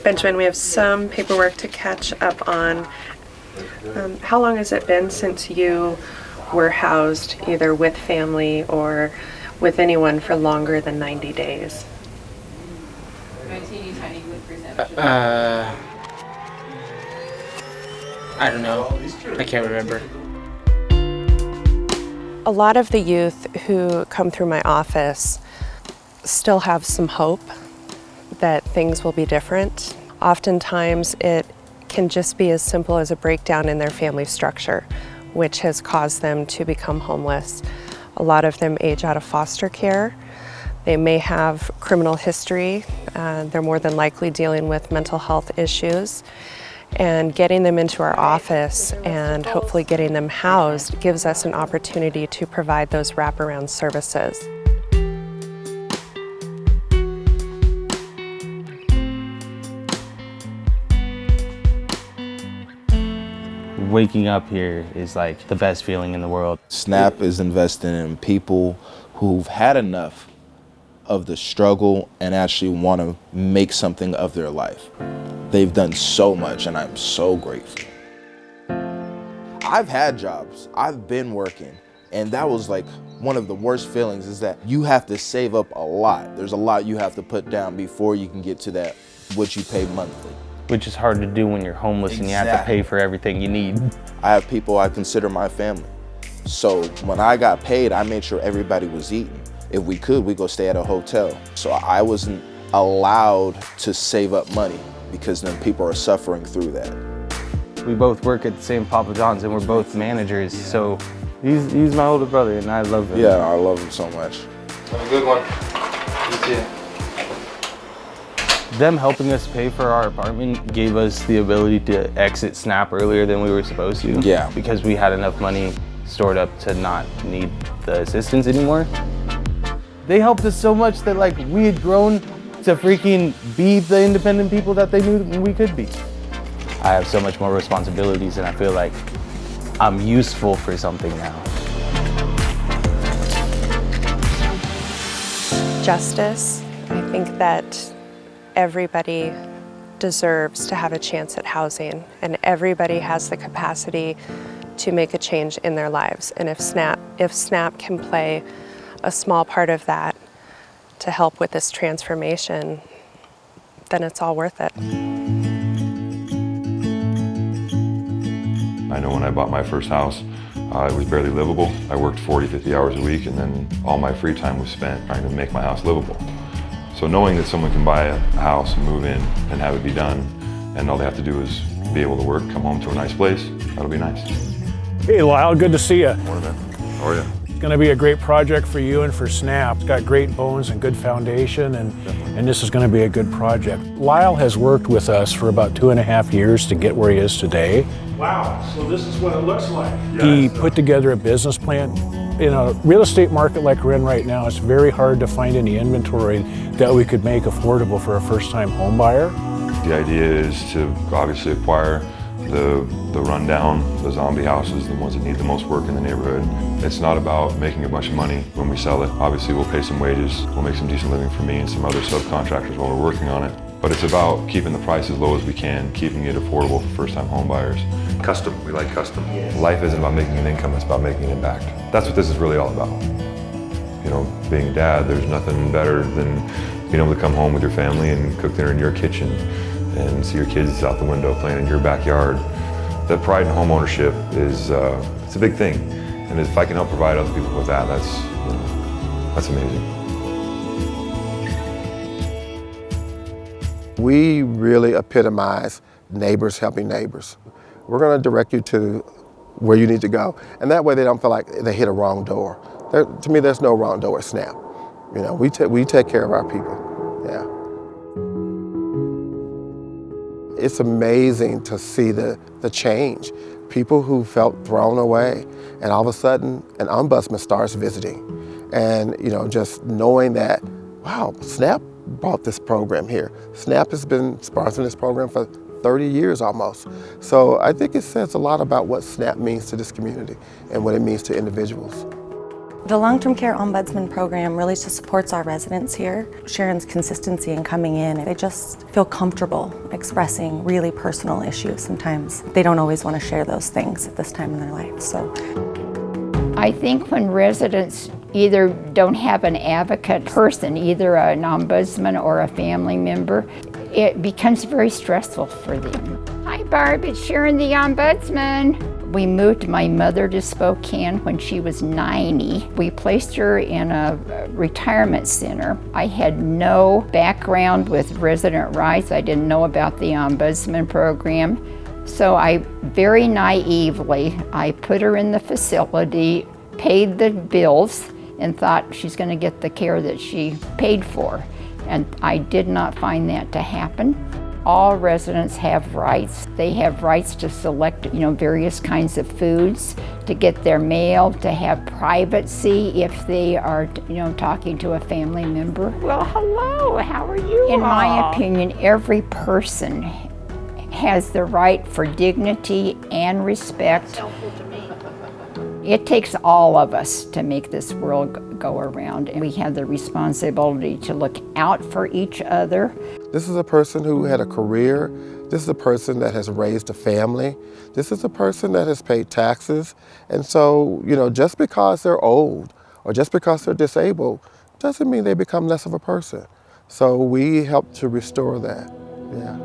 Benjamin, we have some paperwork to catch up on. How long has it been since you were housed either with family or with anyone for longer than 90 days? I don't know. I can't remember. A lot of the youth who come through my office still have some hope that things will be different. Oftentimes it can just be as simple as a breakdown in their family structure, which has caused them to become homeless. A lot of them age out of foster care. They may have criminal history. They're more than likely dealing with mental health issues. And getting them into our office and hopefully getting them housed gives us an opportunity to provide those wraparound services. Waking up here is like the best feeling in the world. SNAP is investing in people who've had enough of the struggle and actually want to make something of their life. They've done so much and I'm so grateful. I've had jobs, I've been working, and that was like one of the worst feelings is that you have to save up a lot. There's a lot you have to put down before you can get to that, what you pay monthly. Which is hard to do when you're homeless and you have to pay for everything you need. I have people I consider my family. So when I got paid, I made sure everybody was eating. If we could, we'd go stay at a hotel. So I wasn't allowed to save up money because then people are suffering through that. We both work at the same Papa John's and we're both managers, so he's my older brother and I love him. Yeah, I love him so much. Have a good one. You too. Them helping us pay for our apartment gave us the ability to exit SNAP earlier than we were supposed to. Yeah. Because we had enough money stored up to not need the assistance anymore. They helped us so much that like we had grown to freaking be the independent people that they knew we could be. I have so much more responsibilities and I feel like I'm useful for something now. Justice. I think that everybody deserves to have a chance at housing, and everybody has the capacity to make a change in their lives. And if SNAP can play a small part of that to help with this transformation, then it's all worth it. I know when I bought my first house, it was barely livable. I worked 40, 50 hours a week, and then all my free time was spent trying to make my house livable. So knowing that someone can buy a house and move in and have it be done, and all they have to do is be able to work, come home to a nice place, that'll be nice. Hey Lyle, good to see you. Morning, man. How are you? It's going to be a great project for you and for SNAP. It's got great bones and good foundation, and this is going to be a good project. Lyle has worked with us for about 2.5 years to get where he is today. Wow, so this is what it looks like. He put together a business plan. In a real estate market like we're in right now, it's very hard to find any inventory that we could make affordable for a first-time home buyer. The idea is to obviously acquire the rundown, the zombie houses, the ones that need the most work in the neighborhood. It's not about making a bunch of money when we sell it. Obviously we'll pay some wages, we'll make some decent living for me and some other subcontractors while we're working on it. But it's about keeping the price as low as we can, keeping it affordable for first-time home buyers. Custom, we like custom. Yes. Life isn't about making an income, it's about making an impact. That's what this is really all about. You know, being a dad, there's nothing better than being able to come home with your family and cook dinner in your kitchen and see your kids out the window playing in your backyard. That pride in home ownership is, it's a big thing. And if I can help provide other people with that, that's amazing. We really epitomize neighbors helping neighbors. We're going to direct you to where you need to go, and that way they don't feel like they hit a wrong door. To me, there's no wrong door at SNAP. You know, we take care of our people. Yeah. It's amazing to see the change. People who felt thrown away, and all of a sudden, an ombudsman starts visiting, and just knowing that, wow, SNAP brought this program here. SNAP has been sponsoring this program for 30 years almost. So I think it says a lot about what SNAP means to this community and what it means to individuals. The Long-Term Care Ombudsman program really just supports our residents here. Sharon's consistency in coming in, they just feel comfortable expressing really personal issues. Sometimes they don't always want to share those things at this time in their life. So I think when residents either don't have an advocate person, either an ombudsman or a family member, it becomes very stressful for them. Hi Barb, it's Sharon the ombudsman. We moved my mother to Spokane when she was 90. We placed her in a retirement center. I had no background with resident rights. I didn't know about the ombudsman program. So I very naively, I put her in the facility, paid the bills, and thought she's going to get the care that she paid for. And I did not find that to happen. All residents have rights. They have rights to select, various kinds of foods, to get their mail, to have privacy if they are, talking to a family member. Well, hello, how are you? In my opinion, every person has the right for dignity and respect. It takes all of us to make this world go around, and we have the responsibility to look out for each other. This is a person who had a career. This is a person that has raised a family. This is a person that has paid taxes. And so, just because they're old or just because they're disabled doesn't mean they become less of a person. So we help to restore that, yeah.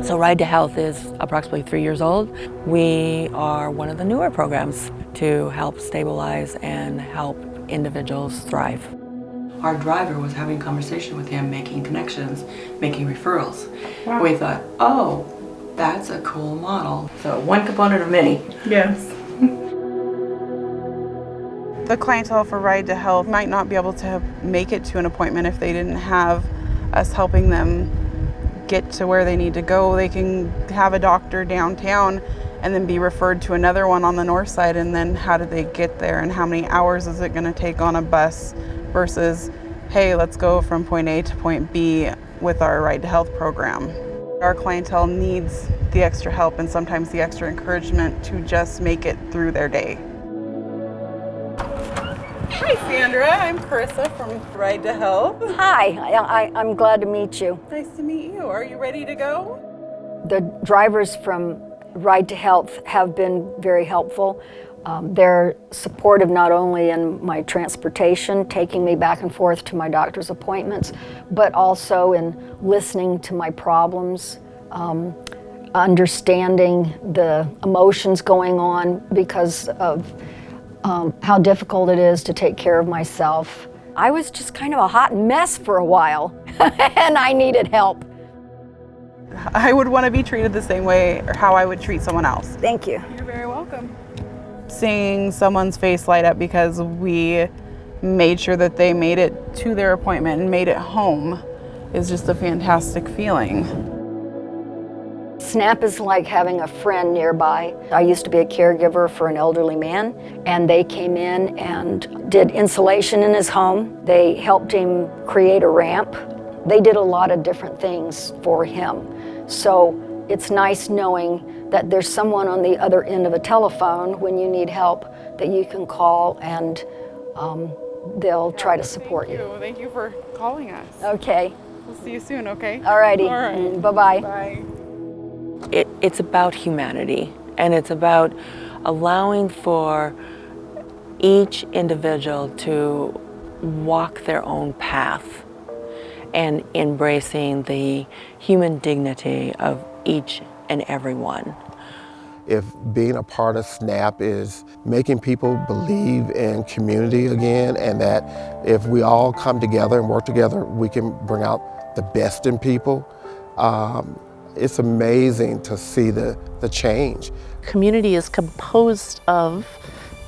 So Ride to Health is approximately 3 years old. We are one of the newer programs to help stabilize and help individuals thrive. Our driver was having a conversation with him, making connections, making referrals. Wow. We thought, oh, that's a cool model. So one component of many. Yes. The clientele for Ride to Health might not be able to make it to an appointment if they didn't have us helping them get to where they need to go. They can have a doctor downtown and then be referred to another one on the north side, and then how do they get there and how many hours is it going to take on a bus versus, hey, let's go from point A to point B with our Ride to Health program. Our clientele needs the extra help and sometimes the extra encouragement to just make it through their day. Hi Sandra, I'm Carissa from Ride to Health. Hi, I'm glad to meet you. Nice to meet you. Are you ready to go? The drivers from Ride to Health have been very helpful. They're supportive not only in my transportation, taking me back and forth to my doctor's appointments, but also in listening to my problems, understanding the emotions going on because of how difficult it is to take care of myself. I was just kind of a hot mess for a while, and I needed help. I would want to be treated the same way or how I would treat someone else. Thank you. You're very welcome. Seeing someone's face light up because we made sure that they made it to their appointment and made it home is just a fantastic feeling. SNAP is like having a friend nearby. I used to be a caregiver for an elderly man, and they came in and did insulation in his home. They helped him create a ramp. They did a lot of different things for him. So it's nice knowing that there's someone on the other end of a telephone when you need help that you can call, and they'll try to support you. Thank you for calling us. Okay. We'll see you soon, okay? All righty. All right. Bye-bye. Bye. It's about humanity, and it's about allowing for each individual to walk their own path and embracing the human dignity of each and every one. If being a part of SNAP is making people believe in community again, and that if we all come together and work together, we can bring out the best in people, it's amazing to see the change. Community is composed of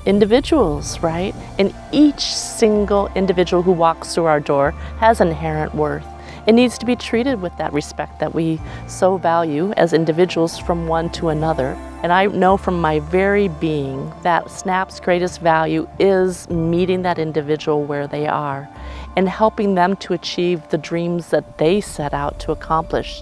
individuals, right? And each single individual who walks through our door has inherent worth. It needs to be treated with that respect that we so value as individuals from one to another. And I know from my very being that SNAP's greatest value is meeting that individual where they are and helping them to achieve the dreams that they set out to accomplish.